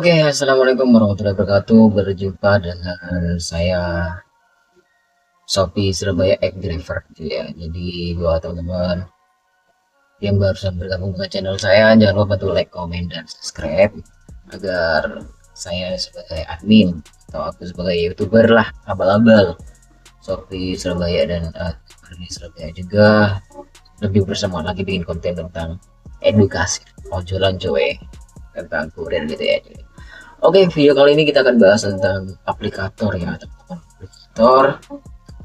Oke, assalamualaikum warahmatullahi wabarakatuh. Berjumpa dengan saya Shopee Surabaya Egg Driver gitu ya. Jadi buat teman-teman yang barusan bergabung dengan channel saya, jangan lupa tuh like, comment, dan subscribe agar saya sebagai admin atau aku sebagai youtuber lah abal-abal Shopee Surabaya dan di Surabaya juga lebih bersemangat lagi bikin konten tentang edukasi ojolan cuy, tentang kurir gitu ya cuy. Oke, video kali ini kita akan bahas tentang aplikator ya, teman-teman. Aplikator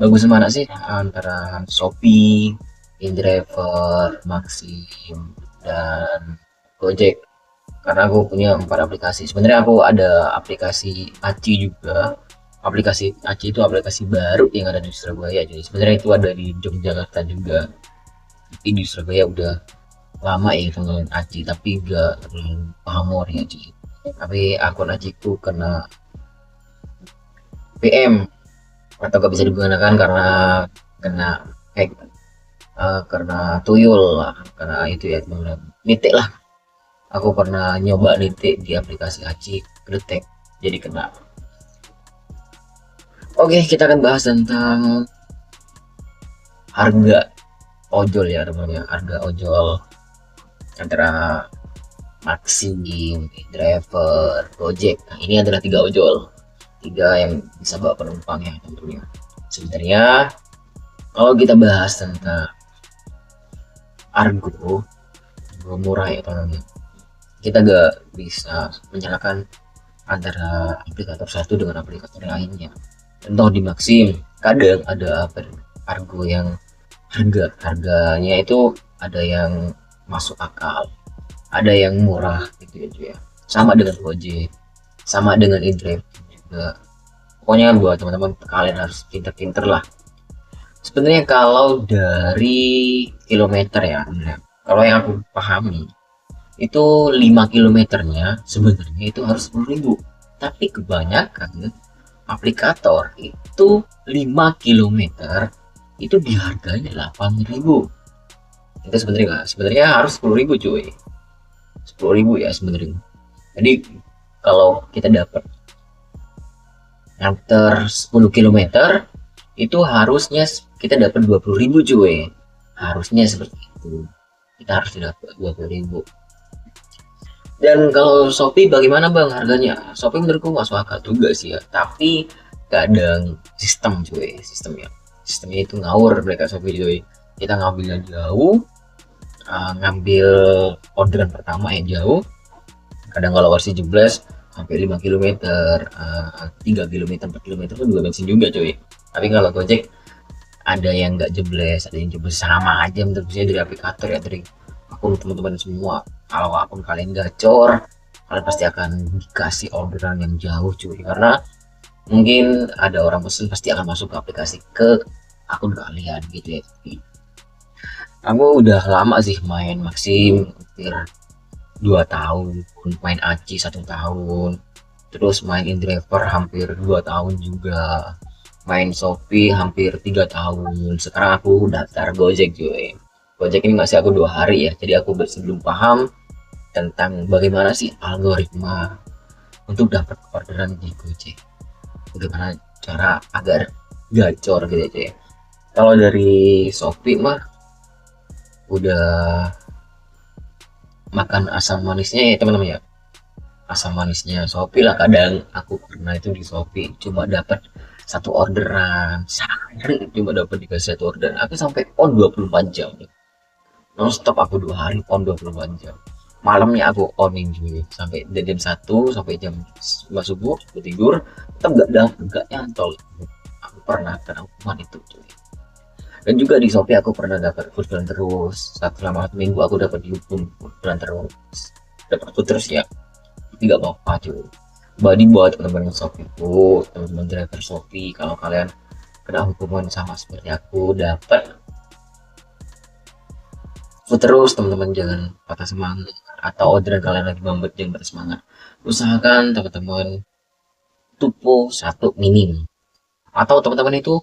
bagus mana sih antara Shopee, InDriver, Maxim, dan Gojek. Karena aku punya 4 aplikasi. Sebenarnya aku ada aplikasi Aci juga. Aplikasi Aci itu aplikasi baru yang ada di Surabaya. Jadi sebenarnya itu ada di Yogyakarta juga. Tapi di Surabaya udah lama ya dengan Aci, tapi gak terlalu pamor ya Aci. Tapi akun Aciku kena PM atau gak bisa digunakan karena kena hack, karena tuyul lah, karena itu ya teman-teman. Nitik lah, aku pernah nyoba nitik di aplikasi Aci, kedetek jadi kena. Oke, kita akan bahas tentang harga ojol ya teman-teman, harga ojol antara Maxim, Driver, Gojek. Nah, ini adalah 3 ojol, 3 yang bisa bawa penumpang ya tentunya. Sebenarnya kalau kita bahas tentang Argo murah ya teman-teman, kita gak bisa menyalahkan antara aplikator satu dengan aplikator lainnya. Contoh di Maxim kadang ada Argo yang harganya itu ada yang masuk akal, ada yang murah gitu ya. Sama dengan Gojek, sama dengan InDrive juga. Pokoknya buat teman-teman kalian harus pinter-pinter lah. Sebenarnya kalau dari kilometer ya, kalau yang aku pahami itu 5 kilometernya sebenarnya itu harus 10.000, tapi kebanyakan aplikator itu 5 kilometer itu diharganya 8.000. Itu sebenarnya harus 10.000 cuy, 10.000 ya sebenarnya. Jadi kalau kita dapat nganter 10 kilometer itu harusnya kita dapat 20.000 cuy, harusnya seperti itu, kita harus dapat 20.000. Dan kalau Shopee bagaimana bang harganya? Shopee menurutku masuk akal juga sih ya, tapi kadang sistemnya itu ngawur mereka Shopee cuy. Kita ngambilnya jauh, ngambil orderan pertama yang jauh, kadang kalau versi 17 sampai 5 kilometer, 3 kilometer, 4 kilometer pun juga bensin juga cuy. Tapi kalau Gojek ada yang nggak jebles, ada yang jebles, sama aja menurutnya dari aplikator ya, dari akun teman-teman semua. Kalau akun kalian gacor, kalian pasti akan dikasih orderan yang jauh cuy, karena mungkin ada orang pesen pasti akan masuk ke aplikasi ke akun kalian gitu ya. Aku udah lama sih main Maxim, hampir 2 tahun, main Aci 1 tahun, terus main InDriver hampir 2 tahun juga, main Shopee hampir 3 tahun. Sekarang aku daftar Gojek cuy. Gojek ini masih aku 2 hari ya, jadi aku belum paham tentang bagaimana sih algoritma untuk dapat orderan di Gojek, bagaimana cara agar gacor gitu ya. Kalau dari Shopee mah udah makan asam manisnya ya teman-teman ya, asam manisnya Shopee lah. Kadang aku pernah itu di Shopee cuma dapat 1 orderan sehari, cuma dapat dikasih 1 orderan, aku sampai on 24 jam non stop, aku 2 hari on 24 jam. Malamnya aku onin juga sampai jam 1 sampai jam 5 subuh aku tidur tetap gak nyantol. Aku pernah kena hukuman itu cuy. Dan juga di Shopee aku pernah dapat orderan terus, selama 1 minggu aku dapat dihukum orderan terus, dapat terus ya. Tapi gak apa-apa cuy. Badi buat teman-teman Shopee ku, teman-teman driver Shopee, kalau kalian kena hukuman sama seperti aku dapat terus, teman-teman jangan patah semangat, atau orderan kalian lagi mampet jangan patah semangat. Usahakan teman-teman tupo 1 minim, atau teman-teman itu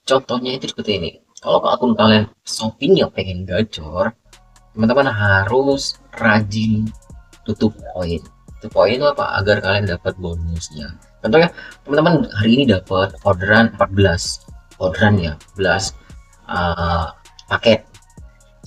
contohnya itu seperti ini. Kalau akun kalian Shopee-nya pengen gacor, teman-teman harus rajin tutup poin, Satu poin itu apa? Agar kalian dapat bonusnya. Contohnya teman-teman hari ini dapat orderan 14 orderan ya, 14 uh, paket.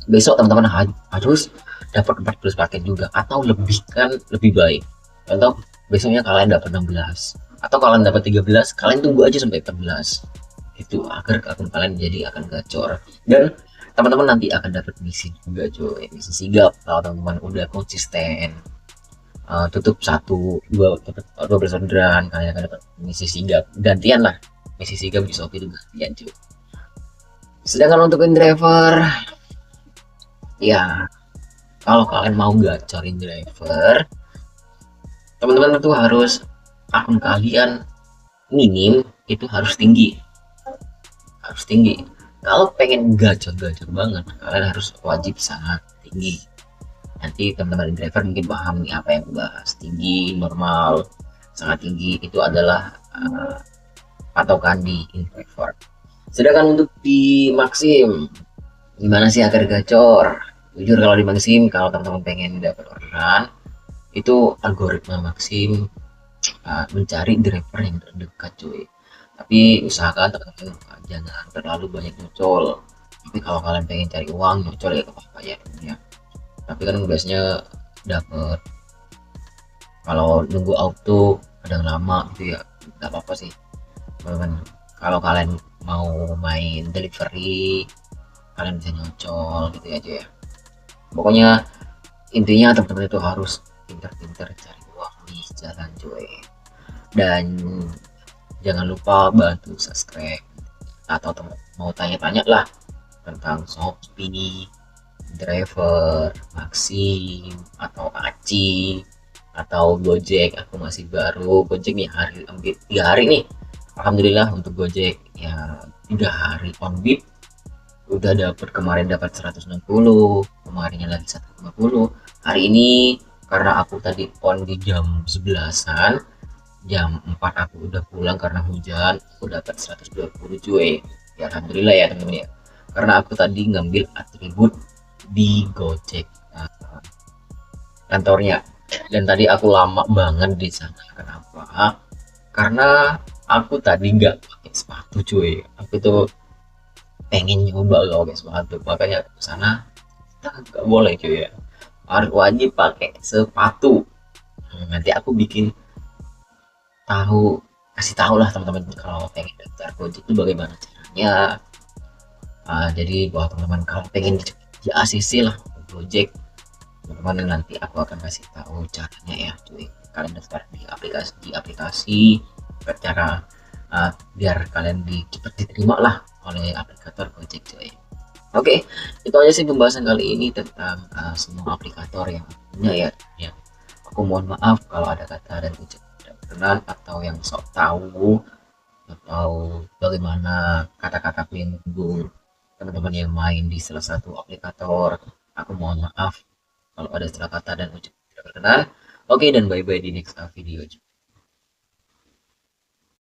Besok teman-teman harus dapat 14 paket juga, atau lebih kan lebih baik. Contoh besoknya kalian dapat 16 atau kalian dapat 13, kalian tunggu aja sampai 14 itu agar akun kalian jadi akan gacor. Dan teman-teman nanti akan dapat misi juga cuy, misi sigap. Kalau teman-teman udah konsisten tutup 12 orderan, kalian akan dapat misi sigap gantian lah. Misi sigap di Shopee itu gantian cuy. Sedangkan untuk driver ya, kalau kalian mau gacorin driver, teman-teman itu harus akun kalian minim itu harus tinggi. Kalau pengen gacor-gacor banget, kalian harus wajib sangat tinggi. Nanti teman-teman driver mungkin paham nih apa yang bahas. Tinggi, normal, sangat tinggi itu adalah patokan di driver. Sedangkan untuk di Maxim, gimana sih agar gacor? Jujur kalau di Maxim, kalau teman-teman pengen dapat orderan, itu algoritma Maxim mencari driver yang terdekat cuy. Tapi usahakan teman-teman jangan terlalu banyak nyocol. Tapi kalau kalian pengen cari uang nyocol ya apa-apa ya. Tapi kan biasanya dapet, kalau nunggu auto kadang lama gitu ya, nggak apa-apa sih teman-teman. Kalau kalian mau main delivery, kalian bisa nyocol gitu aja ya. Pokoknya intinya teman-teman itu harus pintar-pintar cari uang di jalan cuy. Dan jangan lupa bantu subscribe, atau mau tanya-tanya lah tentang Shopee, driver, Maxim, atau Aci, atau Gojek. Aku masih baru Gojek nih, hampir 3 hari nih. Alhamdulillah untuk Gojek ya 3 hari on bid udah dapat. Kemarin dapat 160, kemarinnya lagi 150. Hari ini karena aku tadi on di jam 11-an, jam 4 aku udah pulang karena hujan, aku dapat 120 cuy. Ya alhamdulillah ya teman-teman ya, karena aku tadi ngambil atribut di Gojek kantornya. Dan tadi aku lama banget di sana. Kenapa? Karena aku tadi nggak pakai sepatu cuy. Aku tuh pengen nyoba gak pakai sepatu, makanya ke sana nggak boleh cuy ya, harus wajib pakai sepatu. Nanti aku kasih tahu lah teman-teman kalau pengen daftar Gojek itu bagaimana caranya. Jadi buat teman-teman kalau pengen di ACC lah Gojek, teman-teman nanti aku akan kasih tahu caranya ya cuy. Kalian daftar di aplikasi cara biar kalian cepat diterima lah oleh aplikator Gojek cuy. Oke, itu aja sih pembahasan kali ini tentang semua aplikator yang punya ya. Aku mohon maaf kalau ada kata dan ucapan berkenan atau yang sok tahu, atau bagaimana kata-kataku yang menyinggung teman-teman yang main di salah satu aplikator. Aku mohon maaf kalau ada salah kata dan ucapan tidak berkenan. Oke, dan bye bye di next video.